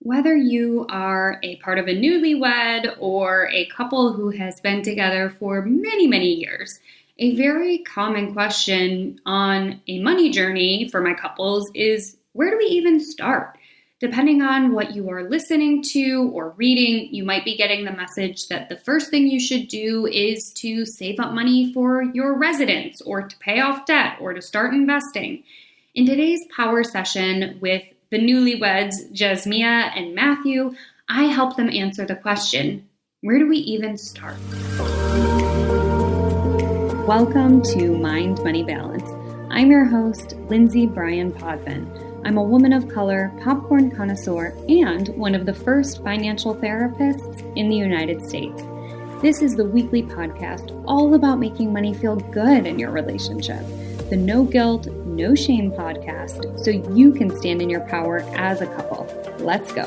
Whether you are a part of a newlywed or a couple who has been together for many, many years, a very common question on a money journey for my couples is where do we even start? Depending on what you are listening to or reading, you might be getting the message that the first thing you should do is to save up money for your residence or to pay off debt or to start investing. In today's power session with the newlyweds, Jasmia and Matthew, I help them answer the question, where do we even start? Welcome to Mind Money Balance. I'm your host, Lindsay Bryan-Podvin. I'm a woman of color, popcorn connoisseur, and one of the first financial therapists in the United States. This is the weekly podcast all about making money feel good in your relationship. The no guilt, no shame podcast, so you can stand in your power as a couple. Let's go.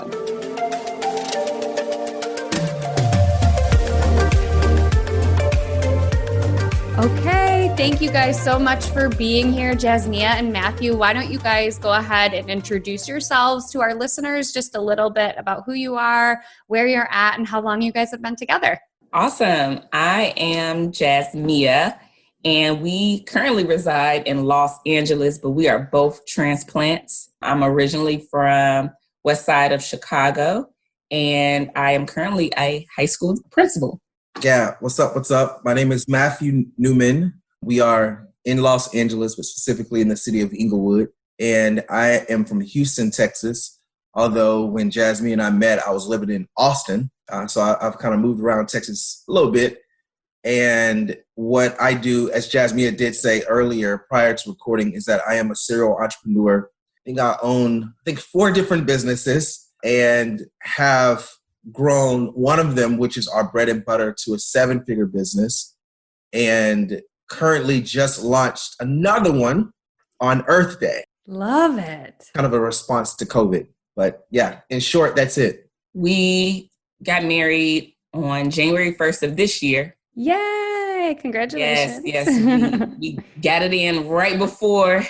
Okay, thank you guys so much for being here, Jasmia and Matthew. Why don't you guys go ahead and introduce yourselves to our listeners, just a little bit about who you are, where you're at, and how long you guys have been together. Awesome. I am Jasmia, and we currently reside in Los Angeles, but we are both transplants. I'm originally from west side of Chicago, and I am currently a high school principal. Yeah, what's up? What's up? My name is Matthew Newman. We are in Los Angeles, but specifically in the city of Inglewood. And I am from Houston, Texas. Although when Jasmine and I met, I was living in Austin. So I've kind of moved around Texas a little bit. And what I do, as Jasmine did say earlier prior to recording, is that I am a serial entrepreneur. I own 4 different businesses and have grown one of them, which is our bread and butter, to a 7-figure business, and currently just launched another one on Earth Day. Love it. Kind of a response to COVID. But yeah, in short, that's it. We got married on January 1st of this year. Yay! Congratulations. Yes. We got it in right before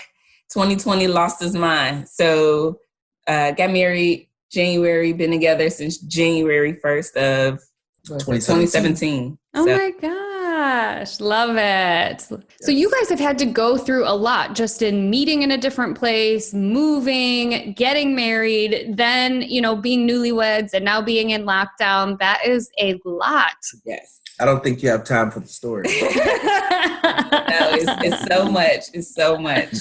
2020 lost its mind. So got married January, been together since January 1st of 2017. Oh my gosh. Love it. So you guys have had to go through a lot just in meeting in a different place, moving, getting married, then, being newlyweds and now being in lockdown. That is a lot. Yes. I don't think you have time for the story. No, it's so much. It's so much.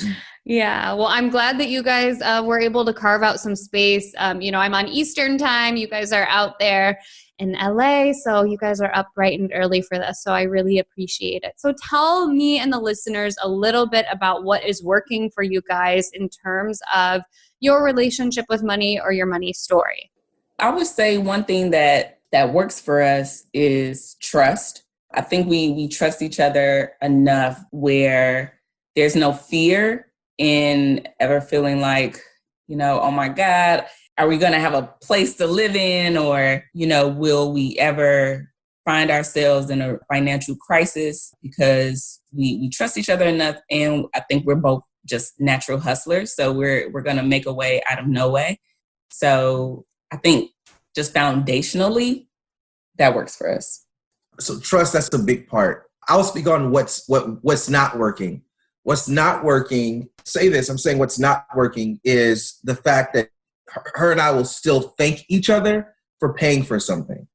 Yeah. Well, I'm glad that you guys were able to carve out some space. I'm on Eastern time. You guys are out there in LA. So you guys are up bright and early for this. So I really appreciate it. So tell me and the listeners a little bit about what is working for you guys in terms of your relationship with money or your money story. I would say one thing that works for us is trust. I think we trust each other enough where there's no fear in ever feeling like, oh my God, are we going to have a place to live in? Or, will we ever find ourselves in a financial crisis? Because we trust each other enough. And I think we're both just natural hustlers. So we're going to make a way out of no way. So I think just foundationally, that works for us. So trust, that's the big part. I'll speak on what's not working. What's not working, I'm saying what's not working is the fact that her and I will still thank each other for paying for something,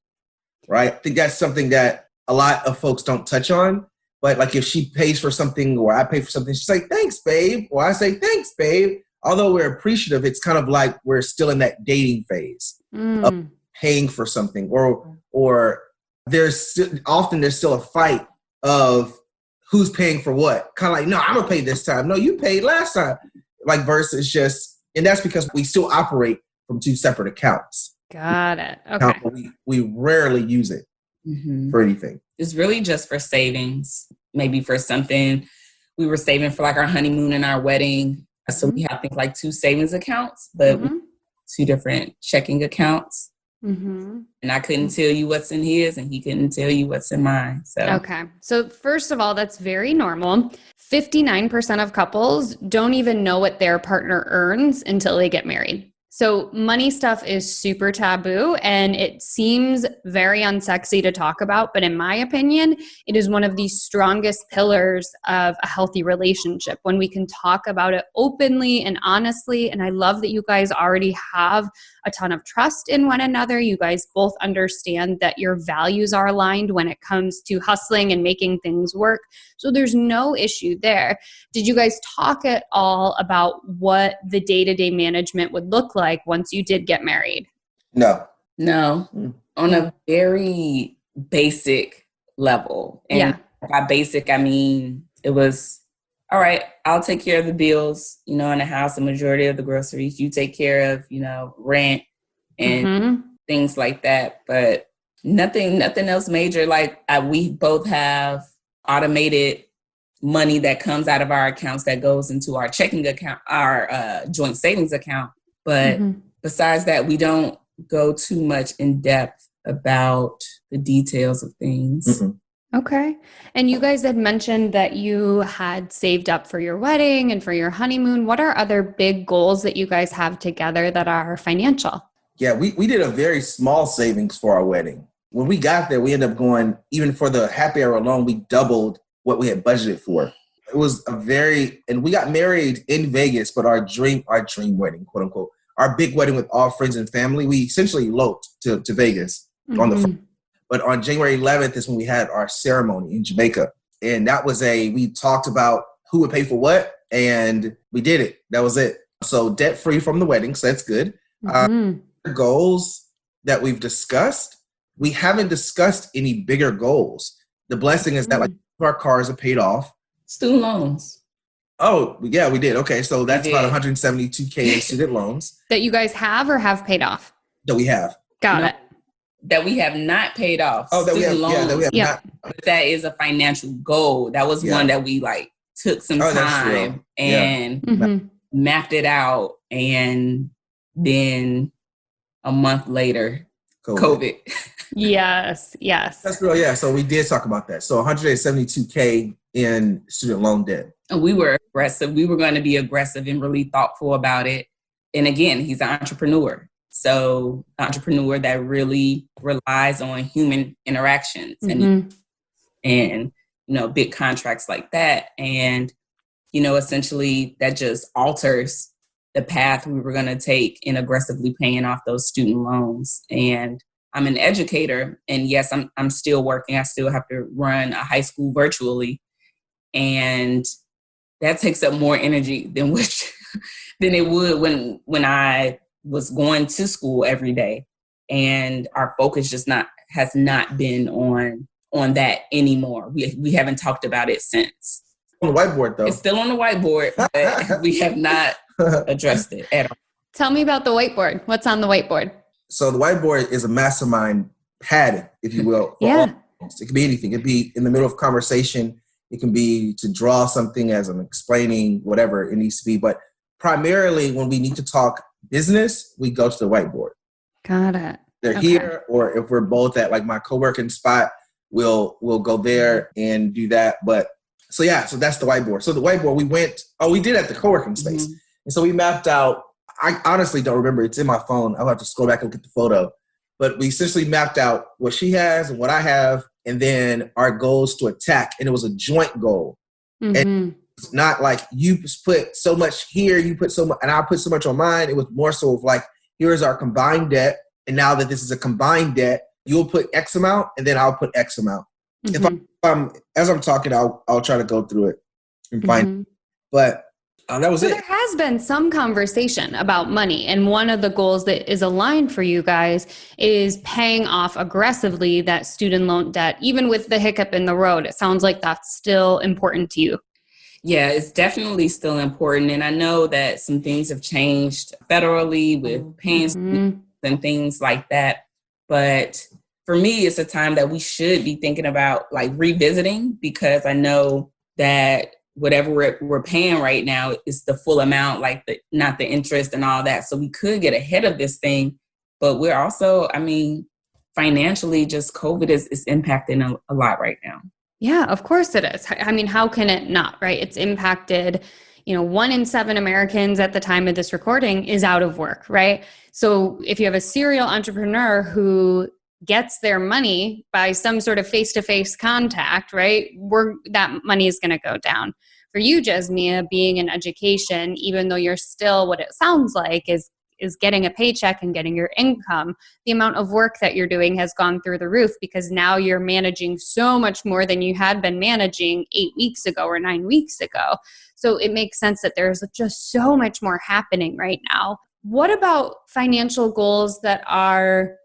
right? I think that's something that a lot of folks don't touch on. But like if she pays for something or I pay for something, she's like, thanks, babe. Or I say, thanks, babe. Although we're appreciative, it's kind of like we're still in that dating phase of paying for something. Or there's still a fight of who's paying for what. Kind of like, no, I'm going to pay this time. No, you paid last time. Like versus just, and that's because we still operate from 2 separate accounts. Got it. Okay. We rarely use it for anything. It's really just for savings, maybe for something we were saving for like our honeymoon and our wedding. So we have, I think, like 2 savings accounts, but 2 different checking accounts. And I couldn't tell you what's in his and he couldn't tell you what's in mine. So okay. So first of all, that's very normal. 59% of couples don't even know what their partner earns until they get married. So money stuff is super taboo and it seems very unsexy to talk about, but in my opinion, it is one of the strongest pillars of a healthy relationship when we can talk about it openly and honestly. And I love that you guys already have a ton of trust in one another. You guys both understand that your values are aligned when it comes to hustling and making things work. So there's no issue there. Did you guys talk at all about what the day-to-day management would look like once you did get married? No. On a very basic level. And by basic, I mean, it was, all right, I'll take care of the bills, in the house, the majority of the groceries. You take care of, rent and things like that. But nothing else major. Like we both have automated money that comes out of our accounts that goes into our checking account, our joint savings account. But besides that, we don't go too much in depth about the details of things. Okay. And you guys had mentioned that you had saved up for your wedding and for your honeymoon. What are other big goals that you guys have together that are financial? Yeah, we did a very small savings for our wedding. When we got there, we ended up going, even for the happy hour alone, we doubled what we had budgeted for. It was and we got married in Vegas, but our dream wedding, quote unquote, our big wedding with all friends and family, we essentially eloped to Vegas on the But on January 11th is when we had our ceremony in Jamaica. And that was we talked about who would pay for what, and we did it. That was it. So debt-free from the wedding, so that's good. Goals that we've discussed, we haven't discussed any bigger goals. The blessing is that our cars are paid off. Student loans. Oh, yeah, we did. Okay, so that's about $172K in student loans. That you guys have or have paid off? That we have. Got it. That we have not paid off. Oh, that we have, loans. that we have not. But that is a financial goal. That was one that we took some time and mapped it out. And then a month later, COVID. Yes. That's real, yeah. So we did talk about that. So $172K in student loan debt. And we were aggressive. We were going to be aggressive and really thoughtful about it. And again, he's an entrepreneur. So entrepreneur that really relies on human interactions and big contracts like that. And, essentially that just alters the path we were going to take in aggressively paying off those student loans. And I'm an educator, and yes, I'm still working. I still have to run a high school virtually. And that takes up more energy than it would when I was going to school every day. And our focus has not been on that anymore. We haven't talked about it since. On the whiteboard, though. It's still on the whiteboard, but we have not addressed it at all. Tell me about the whiteboard. What's on the whiteboard? So the whiteboard is a mastermind pad, if you will. Yeah. It can be anything. It can be in the middle of conversation. It can be to draw something as I'm explaining, whatever it needs to be. But primarily when we need to talk business, we go to the whiteboard. Got it. They're here, or if we're both at my co-working spot, we'll go there and do that. But so that's the whiteboard. So the whiteboard we did at the co-working space. And so we mapped out, I honestly don't remember. It's in my phone. I'll have to scroll back and look at the photo. But we essentially mapped out what she has and what I have, and then our goals to attack. And it was a joint goal. And it's not like you put so much here, you put so much, and I put so much on mine. It was more so of here's our combined debt. And now that this is a combined debt, you'll put X amount, and then I'll put X amount. If as I'm talking, I'll try to go through it and find it. But that was it. There has been some conversation about money. And one of the goals that is aligned for you guys is paying off aggressively that student loan debt, even with the hiccup in the road. It sounds like that's still important to you. Yeah, it's definitely still important. And I know that some things have changed federally with paying and things like that. But for me, it's a time that we should be thinking about revisiting, because I know that whatever we're paying right now is the full amount, not the interest and all that. So we could get ahead of this thing, but we're also, financially, just COVID is impacting a lot right now. Yeah, of course it is. I mean, how can it not, right? It's impacted, 1 in 7 Americans at the time of this recording is out of work, right? So if you have a serial entrepreneur who gets their money by some sort of face-to-face contact, right, that money is going to go down. For you, Jasmia, being in education, even though you're still, what it sounds like is getting a paycheck and getting your income, the amount of work that you're doing has gone through the roof because now you're managing so much more than you had been managing 8 weeks ago or 9 weeks ago. So it makes sense that there's just so much more happening right now. What about financial goals that are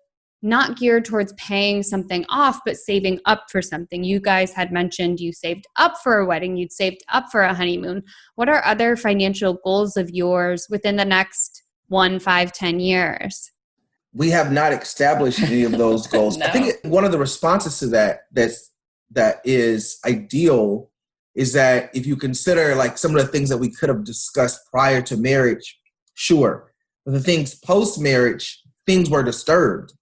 not geared towards paying something off, but saving up for something? You guys had mentioned you saved up for a wedding, you'd saved up for a honeymoon. What are other financial goals of yours within the next 1, 5, 10 years? We have not established any of those goals. No. I think one of the responses to that is ideal is that if you consider like some of the things that we could have discussed prior to marriage, sure. But the things post-marriage, things were disturbed.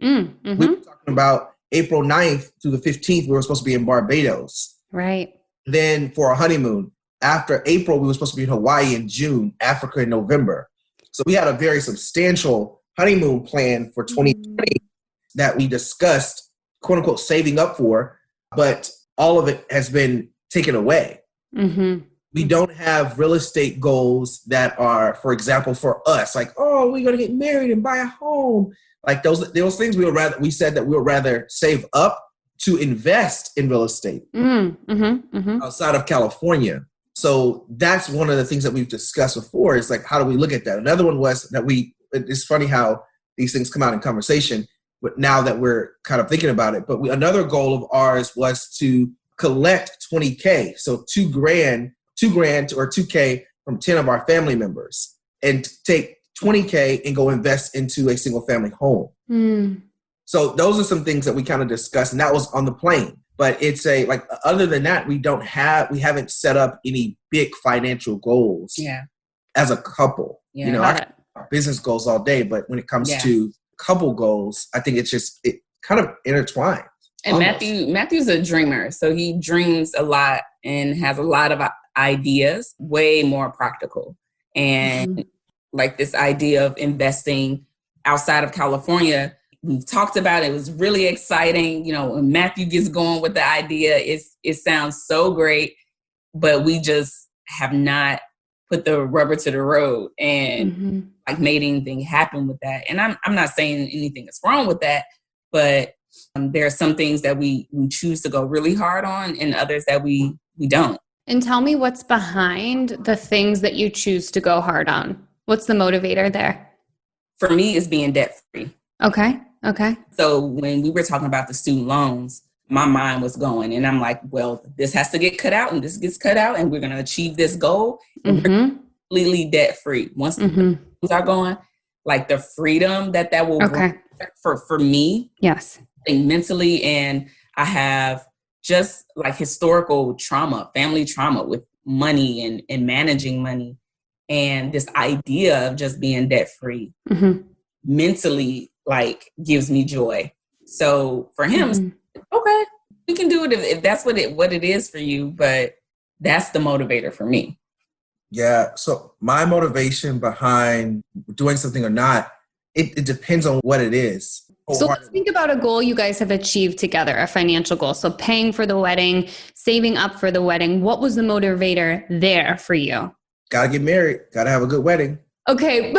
Mm-hmm. We were talking about April 9th through the 15th, we were supposed to be in Barbados. Right. Then for a honeymoon. After April, we were supposed to be in Hawaii in June, Africa in November. So we had a very substantial honeymoon plan for 2020 that we discussed, quote unquote, saving up for, but all of it has been taken away. Mm-hmm. We don't have real estate goals that are, for example, for us, like, oh, we're going to get married and buy a home. Like those things we said that we would rather save up to invest in real estate outside of California. So that's one of the things that we've discussed before is like, how do we look at that? Another one was that it's funny how these things come out in conversation, but now that we're kind of thinking about it, but another goal of ours was to collect $20K. So $2,000 or $2K from 10 of our family members and take $20K and go invest into a single family home. So those are some things that we kind of discussed, and that was on the plane. But it's other than that, we haven't set up any big financial goals as a couple. Yeah. I have business goals all day, but when it comes to couple goals, I think it kind of intertwined. And Matthew's a dreamer. So he dreams a lot and has a lot of ideas, way more practical. And like this idea of investing outside of California, we've talked about it. It was really exciting. When Matthew gets going with the idea, it sounds so great, but we just have not put the rubber to the road and made anything happen with that. And I'm not saying anything is wrong with that, but there are some things that we choose to go really hard on and others that we don't. And tell me what's behind the things that you choose to go hard on. What's the motivator there? For me, it's being debt-free. Okay. So when we were talking about the student loans, my mind was going, and I'm like, well, this has to get cut out, and this gets cut out, and we're going to achieve this goal. And we're completely debt-free. Once the loans are going, like the freedom that will bring for me. Yes. I think mentally, and I have just like historical trauma, family trauma with money and managing money. And this idea of just being debt-free mentally gives me joy. So for him, okay, we can do it if that's what it is for you, but that's the motivator for me. Yeah. So my motivation behind doing something or not, it depends on what it is. So let's think about a goal you guys have achieved together, a financial goal. So paying for the wedding, saving up for the wedding. What was the motivator there for you? Gotta get married. Gotta have a good wedding. Okay.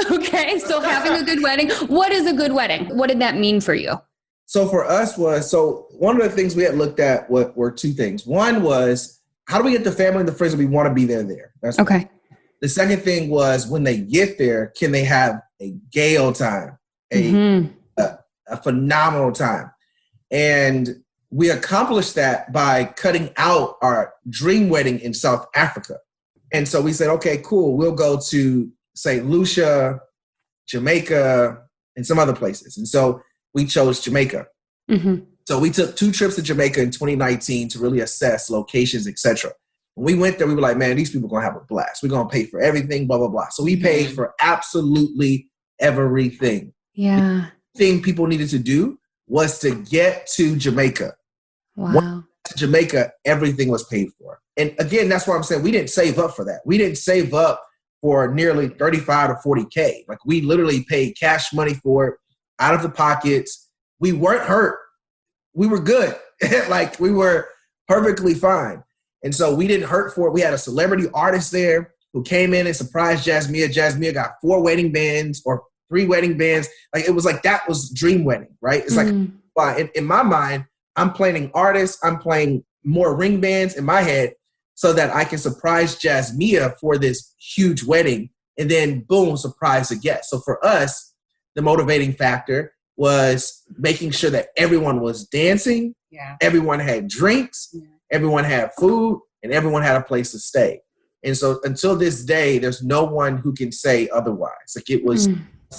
So having a good wedding. What is a good wedding? What did that mean for you? So for us one of the things we had looked at were two things. One was, how do we get the family and the friends that we want to be there? That's okay. One. The second thing was, when they get there, can they have a gale time, a phenomenal time? And we accomplished that by cutting out our dream wedding in South Africa. And so we said, okay, cool. We'll go to St. Lucia, Jamaica, and some other places. And so we chose Jamaica. So we took 2 trips to Jamaica in 2019 to really assess locations, etc. When we went there, we were like, man, these people are going to have a blast. We're going to pay for everything, blah, blah, blah. So we paid for absolutely everything. Yeah. The thing people needed to do was to get to Jamaica. Wow. to Jamaica, everything was paid for. And again, that's why I'm saying we didn't save up for that. We didn't save up for nearly 35 to 40K. Like we literally paid cash money for it out of the pockets. We weren't hurt. We were good. Like we were perfectly fine. And so we didn't hurt for it. We had a celebrity artist there who came in and surprised Jasmia. Jasmia got 4 wedding bands or 3 wedding bands. Like it was like, that was dream wedding, right? It's like, in my mind, I'm planning artists. I'm playing more ring bands in my head so that I can surprise Jasmia for this huge wedding. And then boom, surprise the guest. So for us, the motivating factor was making sure that everyone was dancing. Yeah. Everyone had drinks. Yeah. Everyone had food, and everyone had a place to stay. And so until this day, there's no one who can say otherwise. Like it was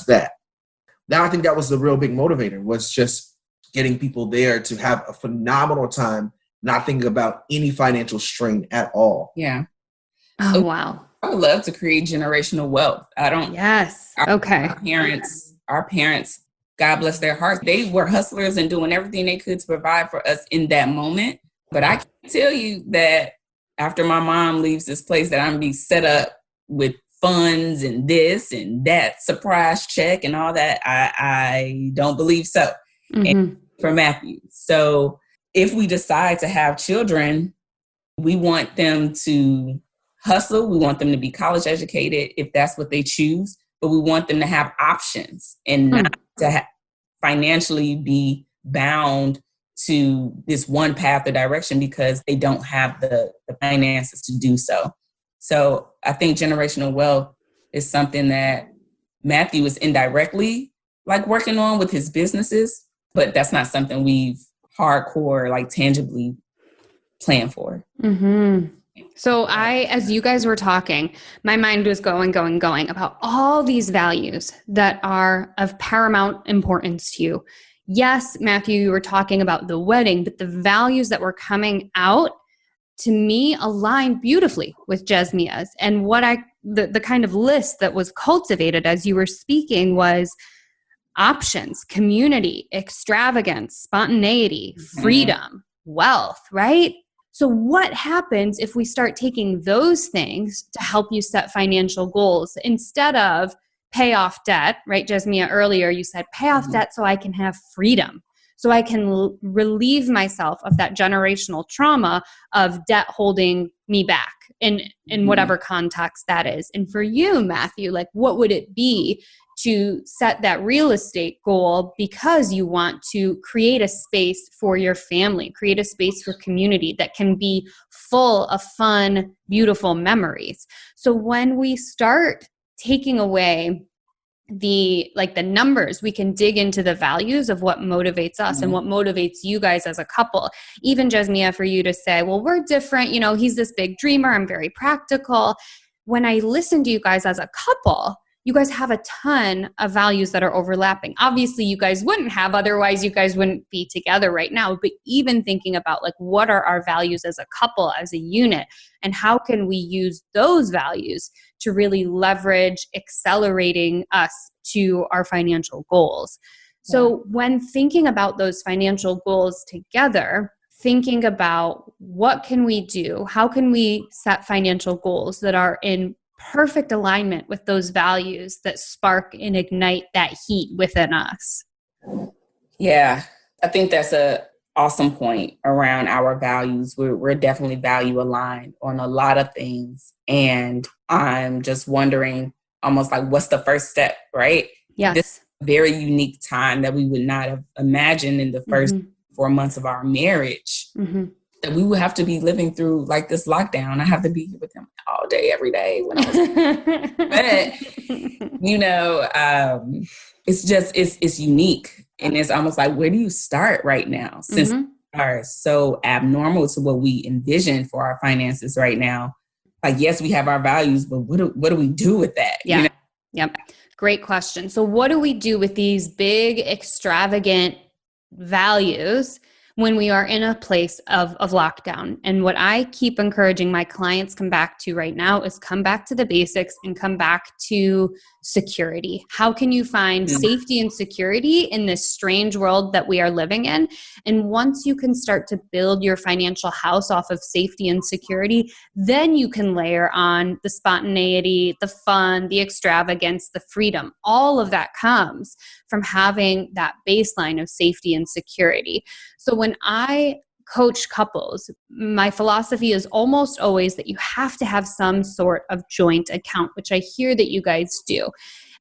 that. Now I think that was the real big motivator, was just getting people there to have a phenomenal time, not thinking about any financial strain at all. Yeah. Oh, wow. I would love to create generational wealth. Yes. Okay. Our parents, God bless their hearts, they were hustlers and doing everything they could to provide for us in that moment. But I can tell you that after my mom leaves this place, that I'm going to be set up with funds and this and that surprise check and all that. I don't believe so. And for Matthew. So if we decide to have children, we want them to hustle. We want them to be college educated if that's what they choose. But we want them to have options and not to financially be bound to this one path or direction because they don't have the finances to do so. So I think generational wealth is something that Matthew is indirectly like working on with his businesses, but that's not something we've hardcore, like tangibly planned for. So as you guys were talking, my mind was going about all these values that are of paramount importance to you. Yes, Matthew, you were talking about the wedding, but the values that were coming out to me aligned beautifully with Jasmia's. And what the kind of list that was cultivated as you were speaking was options, community, extravagance, spontaneity, freedom, wealth, right? So what happens if we start taking those things to help you set financial goals instead of pay off debt, right? Jasmia, earlier you said pay off debt so I can have freedom, so I can relieve myself of that generational trauma of debt holding me back in whatever context that is. And for you, Matthew, like what would it be to set that real estate goal because you want to create a space for your family, create a space for community that can be full of fun, beautiful memories. So when we start taking away the numbers, we can dig into the values of what motivates us and what motivates you guys as a couple. Even Jasmia, for you to say, well, we're different. You know, he's this big dreamer. I'm very practical. When I listen to you guys as a couple, you guys have a ton of values that are overlapping. Obviously, you guys wouldn't have, otherwise you guys wouldn't be together right now. But even thinking about like, what are our values as a couple, as a unit, and how can we use those values to really leverage accelerating us to our financial goals? So when thinking about those financial goals together, thinking about what can we do, how can we set financial goals that are in perfect alignment with those values that spark and ignite that heat within us. Yeah, I think that's a awesome point around our values. We're definitely value aligned on a lot of things. And I'm just wondering almost like, what's the first step, right? Yes. This very unique time that we would not have imagined in the first 4 months of our marriage. That we would have to be living through like this lockdown. I have to be here with him all day, every day when I was, but you know, it's unique. And it's almost like, where do you start right now? Since we are so abnormal to what we envision for our finances right now. Like, yes, we have our values, but what do we do with that? Yeah. You know? Yep. Great question. So what do we do with these big, extravagant values when we are in a place of lockdown? And what I keep encouraging my clients come back to right now is come back to the basics and come back to security? How can you find safety and security in this strange world that we are living in? And once you can start to build your financial house off of safety and security, then you can layer on the spontaneity, the fun, the extravagance, the freedom. All of that comes from having that baseline of safety and security. So when I coach couples, my philosophy is almost always that you have to have some sort of joint account, which I hear that you guys do.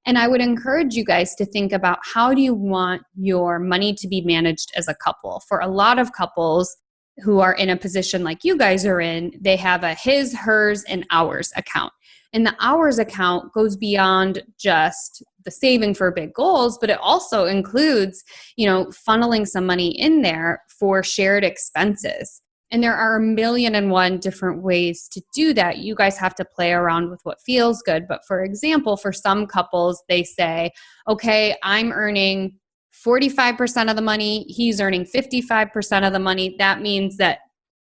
And I would encourage you guys to think about, how do you want your money to be managed as a couple? For a lot of couples who are in a position like you guys are in, they have a his, hers, and ours account. And the ours account goes beyond just the saving for big goals, but it also includes, funneling some money in there for shared expenses. And there are 1,000,001 different ways to do that. You guys have to play around with what feels good. But for example, for some couples, they say, okay, I'm earning 45% of the money. He's earning 55% of the money. That means that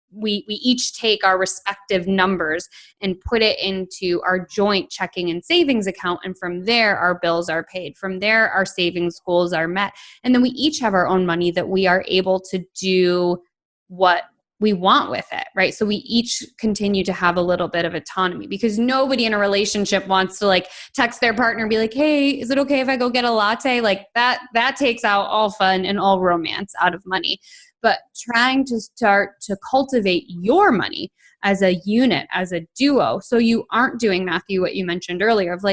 we each take our respective numbers and put it into our joint checking and savings account. And from there, our bills are paid. From there, our savings goals are met. And then we each have our own money that we are able to do what we want with it, right? So we each continue to have a little bit of autonomy, because nobody in a relationship wants to text their partner and be like, hey, is it okay if I go get a latte? That takes out all fun and all romance out of money. But trying to start to cultivate your money as a unit, as a duo. So you aren't doing, Matthew, what you mentioned earlier of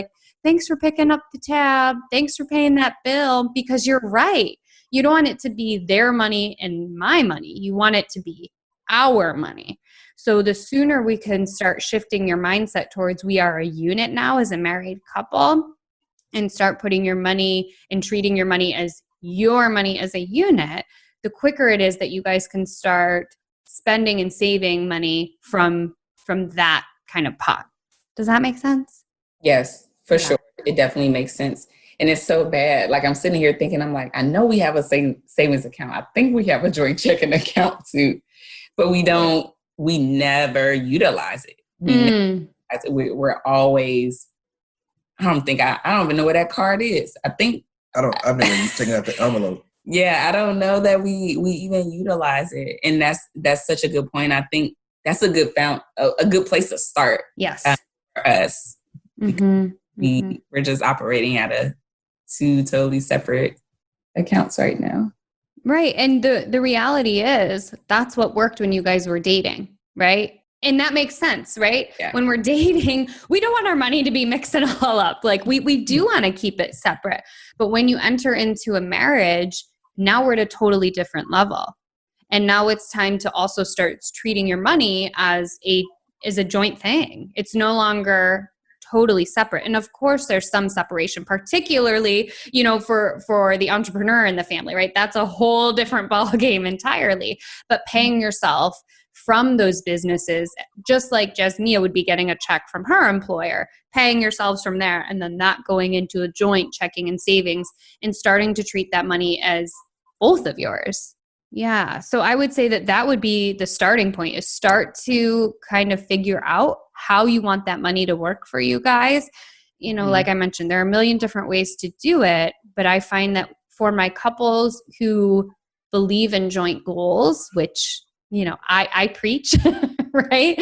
thanks for picking up the tab. Thanks for paying that bill, because you're right. You don't want it to be their money and my money. You want it to be our money. So the sooner we can start shifting your mindset towards, we are a unit now as a married couple, and start putting your money and treating your money as your money as a unit, the quicker it is that you guys can start spending and saving money from that kind of pot. Does that make sense? Yes, for sure. It definitely makes sense. And it's so bad. I'm sitting here thinking, I know we have a savings account. I think we have a joint checking account too, but we never utilize it. We're always, I don't even know where that card is. I've never taken out the envelope. Yeah, I don't know that we even utilize it. And that's such a good point. I think that's a good place to start. Yes. For us. We're just operating out of two totally separate accounts right now. Right. And the reality is that's what worked when you guys were dating, right? And that makes sense, right? Yeah. When we're dating, we don't want our money to be mixing all up. We do want to keep it separate. But when you enter into a marriage, now we're at a totally different level. And now it's time to also start treating your money as a joint thing. It's no longer totally separate. And of course, there's some separation, particularly, for the entrepreneur in the family, right? That's a whole different ballgame entirely. But paying yourself from those businesses, just like Jasmia would be getting a check from her employer, paying yourselves from there, and then that going into a joint checking and savings, and starting to treat that money as both of yours. Yeah. So I would say that would be the starting point, is start to kind of figure out how you want that money to work for you guys. Like I mentioned, there are 1,000,000 different ways to do it, but I find that for my couples who believe in joint goals, which I preach, right?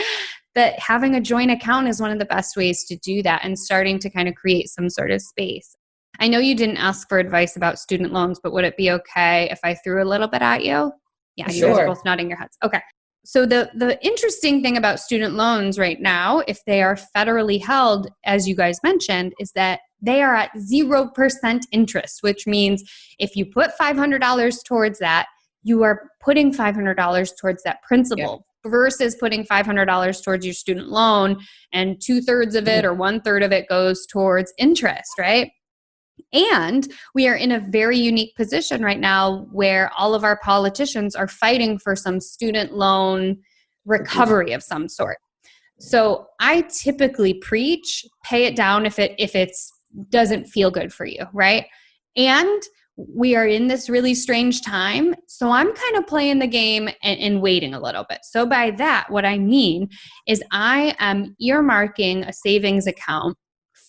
That having a joint account is one of the best ways to do that, and starting to kind of create some sort of space. I know you didn't ask for advice about student loans, but would it be okay if I threw a little bit at you? Yeah, you guys are both nodding your heads. Okay. So the interesting thing about student loans right now, if they are federally held, as you guys mentioned, is that they are at 0% interest, which means if you put $500 towards that, you are putting $500 towards that principal versus putting $500 towards your student loan, and 2/3 of it or 1/3 of it goes towards interest, right? And we are in a very unique position right now where all of our politicians are fighting for some student loan recovery of some sort. So I typically preach, pay it down if it doesn't feel good for you, right? And we are in this really strange time. So I'm kind of playing the game and waiting a little bit. So by that, what I mean is I am earmarking a savings account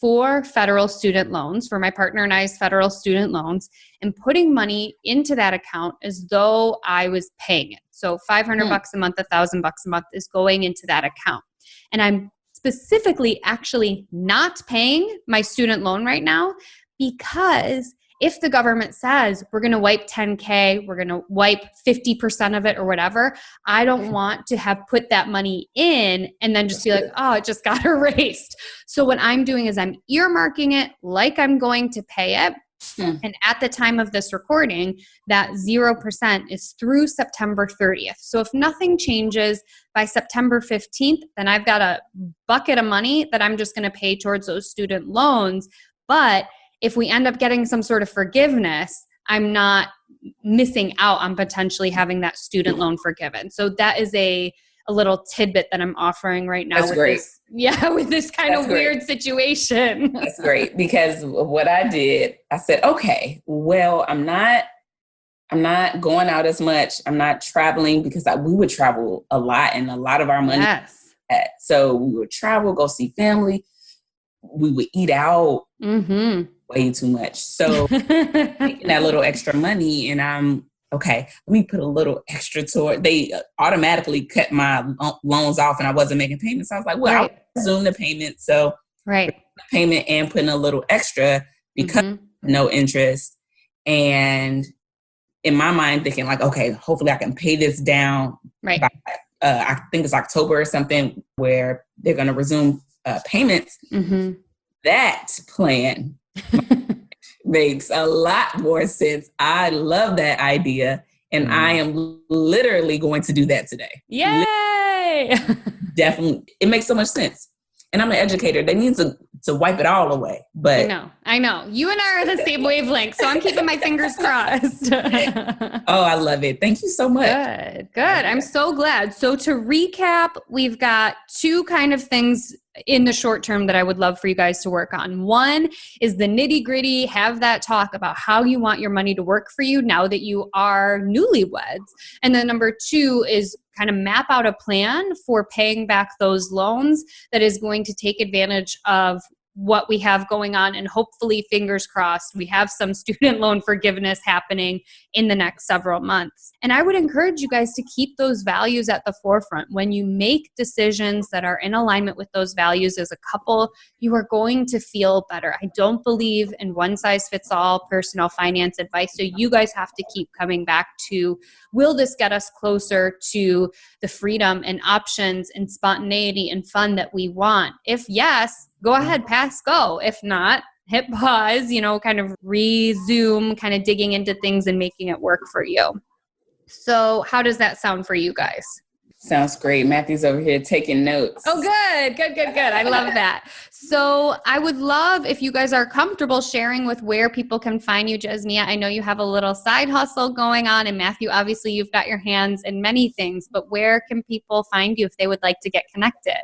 for federal student loans, for my partner and I's federal student loans, and putting money into that account as though I was paying it. So $500 a month, $1,000 a month is going into that account. And I'm specifically actually not paying my student loan right now, because if the government says we're going to wipe 10K, we're going to wipe 50% of it or whatever, I don't want to have put that money in and then just be like, oh, it just got erased. So what I'm doing is I'm earmarking it like I'm going to pay it. And at the time of this recording, that 0% is through September 30th. So if nothing changes by September 15th, then I've got a bucket of money that I'm just going to pay towards those student loans. But if we end up getting some sort of forgiveness, I'm not missing out on potentially having that student loan forgiven. So that is a little tidbit that I'm offering right now. That's great. With this kind of weird situation. That's great, because what I did, I said, okay, well, I'm not going out as much. I'm not traveling, because we would travel a lot, and a lot of our money. Yes. So we would travel, go see family. We would eat out way too much. So taking that little extra money, and I'm okay, let me put a little extra toward. They automatically cut my loans off, and I wasn't making payments. So I was like, well, I'll resume the payment. So payment and putting a little extra because no interest. And in my mind thinking like, okay, hopefully I can pay this down. By, I think it's October or something, where they're going to resume payments. That plan makes a lot more sense. I love that idea. And I am literally going to do that today. Yay! Definitely. It makes so much sense. And I'm an educator. They need to wipe it all away. But I know. You and I are the same wavelength, so I'm keeping my fingers crossed. Oh, I love it. Thank you so much. Good. I'm so glad. So to recap, we've got two kind of things in the short term that I would love for you guys to work on. One is the nitty gritty, have that talk about how you want your money to work for you now that you are newlyweds. And then number two is kind of map out a plan for paying back those loans that is going to take advantage of what we have going on, and hopefully, fingers crossed, we have some student loan forgiveness happening in the next several months. And I would encourage you guys to keep those values at the forefront. When you make decisions that are in alignment with those values as a couple, you are going to feel better. I don't believe in one-size-fits-all personal finance advice, so you guys have to keep coming back to, will this get us closer to the freedom and options and spontaneity and fun that we want? If yes, go ahead, pass go. If not, hit pause, kind of resume, kind of digging into things and making it work for you. So how does that sound for you guys? Sounds great. Matthew's over here taking notes. Oh, good. I love that. So I would love if you guys are comfortable sharing with where people can find you, Jasmia. I know you have a little side hustle going on, and Matthew, obviously you've got your hands in many things, but where can people find you if they would like to get connected?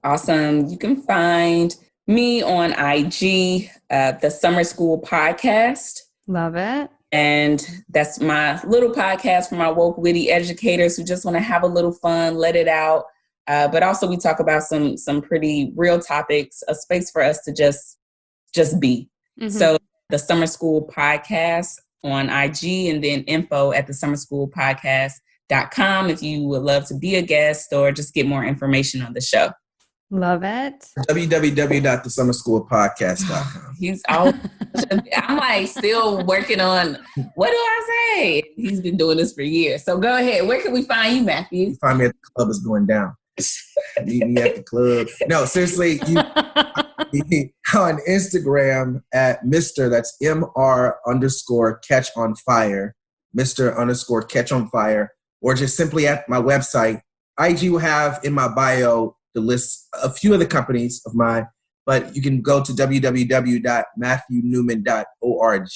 Awesome. You can find me on IG, the Summer School Podcast. Love it. And that's my little podcast for my woke, witty educators who just want to have a little fun, let it out. But also we talk about some pretty real topics, a space for us to just be. So the Summer School Podcast on IG, and then info at the summerschoolpodcast.com if you would love to be a guest or just get more information on the show. Love it. www.thesummerschoolpodcast.com. He's all, I'm like still working on, what do I say? He's been doing this for years. So go ahead. Where can we find you, Matthew? You find me at the club is going down. Meet me at the club. No, seriously, you on Instagram at Mr. That's MR_catch on fire, Mr. _catch on fire, or just simply at my website. IG will have in my bio the list a few of the companies of mine, but you can go to www.matthewnewman.org,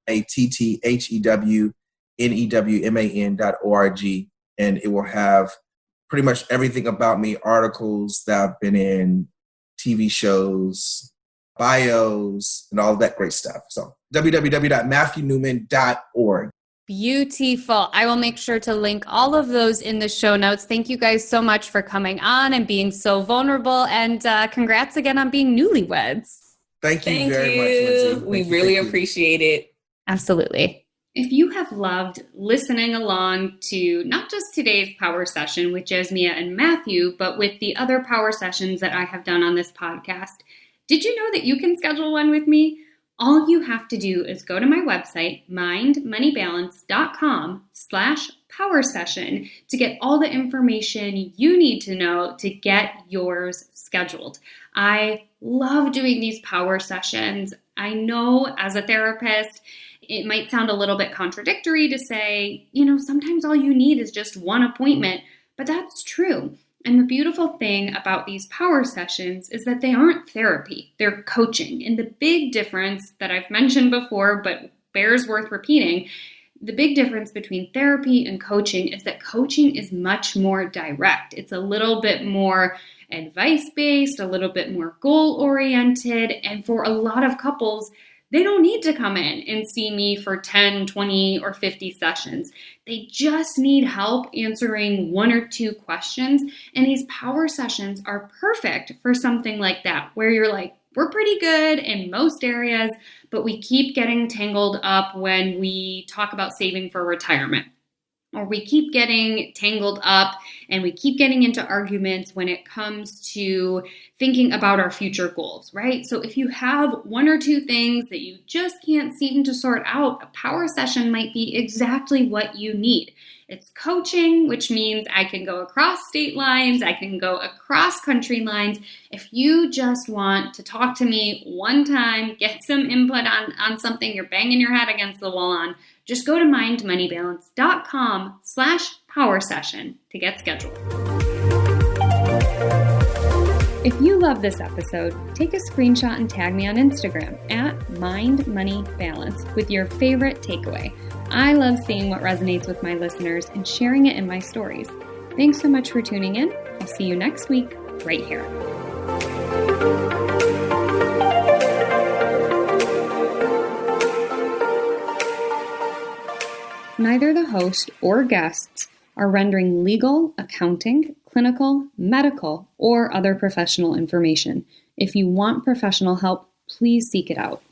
ATTHEWNEWMAN.org, and it will have pretty much everything about me, articles that I've been in, TV shows, bios, and all that great stuff. So www.matthewnewman.org. Beautiful. I will make sure to link all of those in the show notes. Thank you guys so much for coming on and being so vulnerable. And congrats again on being newlyweds. Thank you very much, Lindsay. We really appreciate it. Absolutely. If you have loved listening along to not just today's power session with Jasmia and Matthew, but with the other power sessions that I have done on this podcast, did you know that you can schedule one with me? All you have to do is go to my website, mindmoneybalance.com/power session to get all the information you need to know to get yours scheduled. I love doing these power sessions. I know as a therapist, it might sound a little bit contradictory to say, sometimes all you need is just one appointment, but that's true. And the beautiful thing about these power sessions is that they aren't therapy, they're coaching. And the big difference that I've mentioned before, but bears worth repeating, the big difference between therapy and coaching is that coaching is much more direct. It's a little bit more advice-based, a little bit more goal-oriented. And for a lot of couples, they don't need to come in and see me for 10, 20, or 50 sessions. They just need help answering one or two questions. And these power sessions are perfect for something like that, where you're like, we're pretty good in most areas, but we keep getting tangled up when we talk about saving for retirement. Or we keep getting tangled up and we keep getting into arguments when it comes to thinking about our future goals, right? So if you have one or two things that you just can't seem to sort out, a power session might be exactly what you need. It's coaching, which means I can go across state lines, I can go across country lines. If you just want to talk to me one time, get some input on something you're banging your head against the wall on, just go to mindmoneybalance.com/power session to get scheduled. If you love this episode, take a screenshot and tag me on Instagram @mindmoneybalance with your favorite takeaway. I love seeing what resonates with my listeners and sharing it in my stories. Thanks so much for tuning in. I'll see you next week right here. Neither the host or guests are rendering legal, accounting, clinical, medical, or other professional information. If you want professional help, please seek it out.